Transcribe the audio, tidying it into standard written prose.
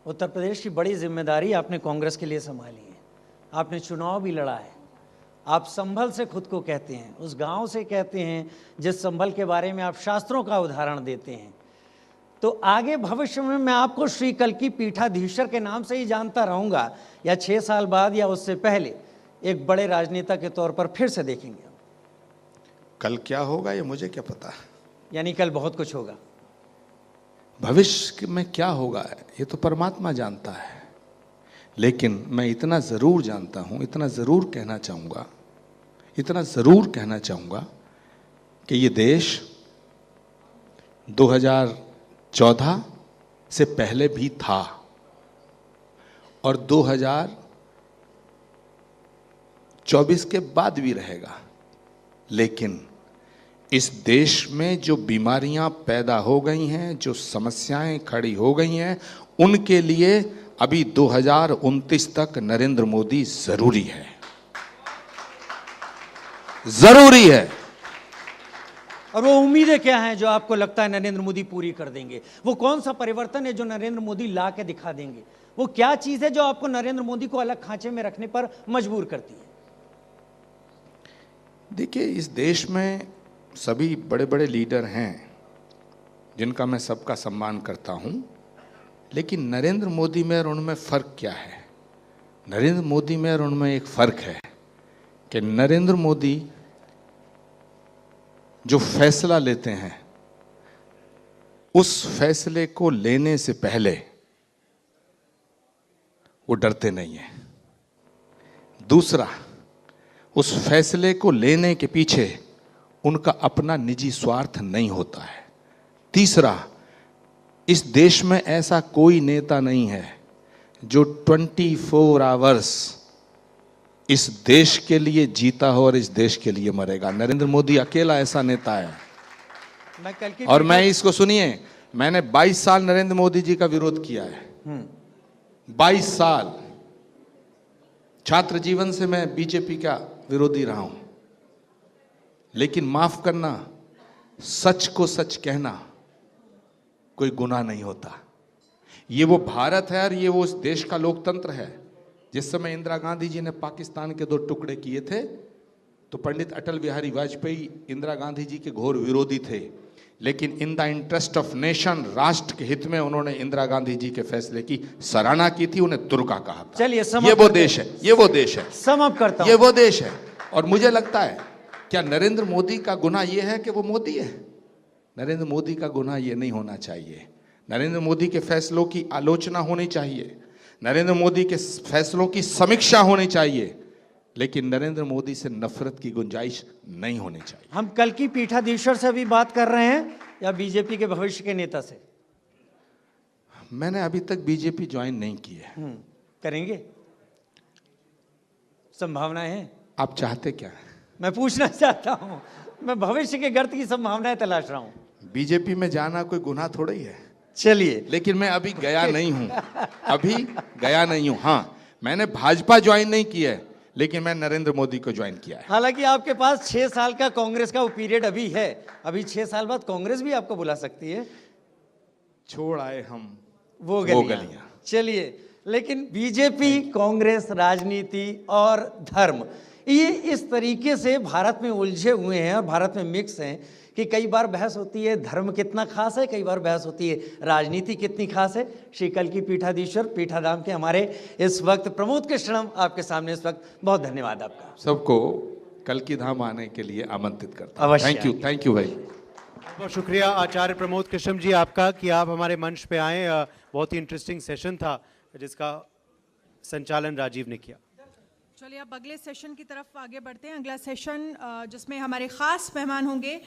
उत्तर प्रदेश की बड़ी जिम्मेदारी आपने कांग्रेस के लिए संभाली है। आपने चुनाव भी लड़ा है। आप संभल से खुद को कहते हैं, उस गांव से कहते हैं जिस संभल के बारे में आप शास्त्रों का उदाहरण देते हैं। तो आगे भविष्य में मैं आपको श्री कल्की पीठाधीश्वर के नाम से ही जानता रहूंगा, या 6 साल बाद या उससे पहले एक बड़े राजनेता के तौर पर फिर से देखेंगे? कल क्या होगा ये मुझे क्या पता। यानी कल बहुत कुछ होगा। भविष्य में क्या होगा ये तो परमात्मा जानता है, लेकिन मैं इतना जरूर जानता हूं, इतना जरूर कहना चाहूंगा कि ये देश 2014 से पहले भी था और 2024 के बाद भी रहेगा। लेकिन इस देश में जो बीमारियां पैदा हो गई हैं, जो समस्याएं खड़ी हो गई हैं, उनके लिए अभी 2029 तक नरेंद्र मोदी जरूरी है। और वो उम्मीदें क्या हैं जो आपको लगता है नरेंद्र मोदी पूरी कर देंगे? वो कौन सा परिवर्तन है जो नरेंद्र मोदी ला के दिखा देंगे? वो क्या चीज है जो आपको नरेंद्र मोदी को अलग खांचे में रखने पर मजबूर करती है? देखिए, इस देश में सभी बड़े बड़े लीडर हैं जिनका मैं सबका सम्मान करता हूं, लेकिन नरेंद्र मोदी में और उनमें फ़र्क क्या है? नरेंद्र मोदी में और उनमें एक फ़र्क है कि नरेंद्र मोदी जो फैसला लेते हैं उस फैसले को लेने से पहले वो डरते नहीं हैं। दूसरा, उस फैसले को लेने के पीछे उनका अपना निजी स्वार्थ नहीं होता है। तीसरा, इस देश में ऐसा कोई नेता नहीं है जो 24 आवर्स इस देश के लिए जीता हो और इस देश के लिए मरेगा। नरेंद्र मोदी अकेला ऐसा नेता है। और मैं इसको सुनिए, मैंने 22 साल नरेंद्र मोदी जी का विरोध किया है। 22 साल छात्र जीवन से मैं बीजेपी का विरोधी रहा हूं, लेकिन माफ करना, सच को सच कहना कोई गुनाह नहीं होता। ये वो भारत है और ये वो उस देश का लोकतंत्र है। जिस समय इंदिरा गांधी जी ने पाकिस्तान के 2 टुकड़े किए थे तो पंडित अटल बिहारी वाजपेयी इंदिरा गांधी जी के घोर विरोधी थे, लेकिन in the interest of nation, राष्ट्र के हित में उन्होंने इंदिरा गांधी जी के फैसले की सराहना की थी, उन्हें दुर्गा कहा था। चलिए, ये वो देश है, ये वो देश है, समाप्त करता हूं। ये वो देश है। और मुझे लगता है, क्या नरेंद्र मोदी का गुनाह यह है कि वो मोदी है? नरेंद्र मोदी का गुनाह यह नहीं होना चाहिए। नरेंद्र मोदी के फैसलों की आलोचना होनी चाहिए, नरेंद्र मोदी के फैसलों की समीक्षा होनी चाहिए, लेकिन नरेंद्र मोदी से नफरत की गुंजाइश नहीं होनी चाहिए। हम कल की पीठाधीश्वर से भी बात कर रहे हैं या बीजेपी के भविष्य के नेता से? मैंने अभी तक बीजेपी ज्वाइन नहीं की है। करेंगे? संभावनाएं हैं? आप चाहते क्या है? मैं पूछना चाहता हूं, मैं भविष्य के गर्त की संभावनाएं तलाश रहा हूं। बीजेपी में जाना कोई गुनाह थोड़ा ही है। चलिए, लेकिन मैं अभी गया नहीं हूं। हाँ, मैंने भाजपा ज्वाइन नहीं की है, लेकिन मैं नरेंद्र मोदी को ज्वाइन किया है। हालांकि आपके पास 6 साल का कांग्रेस का वो पीरियड अभी है। अभी 6 साल बाद कांग्रेस भी आपको बुला सकती है। छोड़ आए हम वो गलियां। चलिए, लेकिन बीजेपी, कांग्रेस, राजनीति और धर्म, ये इस तरीके से भारत में उलझे हुए हैं और भारत में मिक्स हैं कि कई बार बहस होती है धर्म कितना खास है, कई बार बहस होती है राजनीति कितनी खास है। श्री कल की पीठाधीश्वर, पीठाधाम के हमारे इस वक्त प्रमोद कृष्णम आपके सामने इस वक्त, बहुत धन्यवाद आपका। सबको कल की धाम आने के लिए आमंत्रित करता हूं। थैंक यू भाई। बहुत शुक्रिया आचार्य प्रमोद कृष्णम जी आपका कि आप हमारे मंच पे आए। बहुत ही इंटरेस्टिंग सेशन था जिसका संचालन राजीव ने किया। चलिए, अब अगले सेशन की तरफ आगे बढ़ते हैं। अगला सेशन जिसमें हमारे खास मेहमान होंगे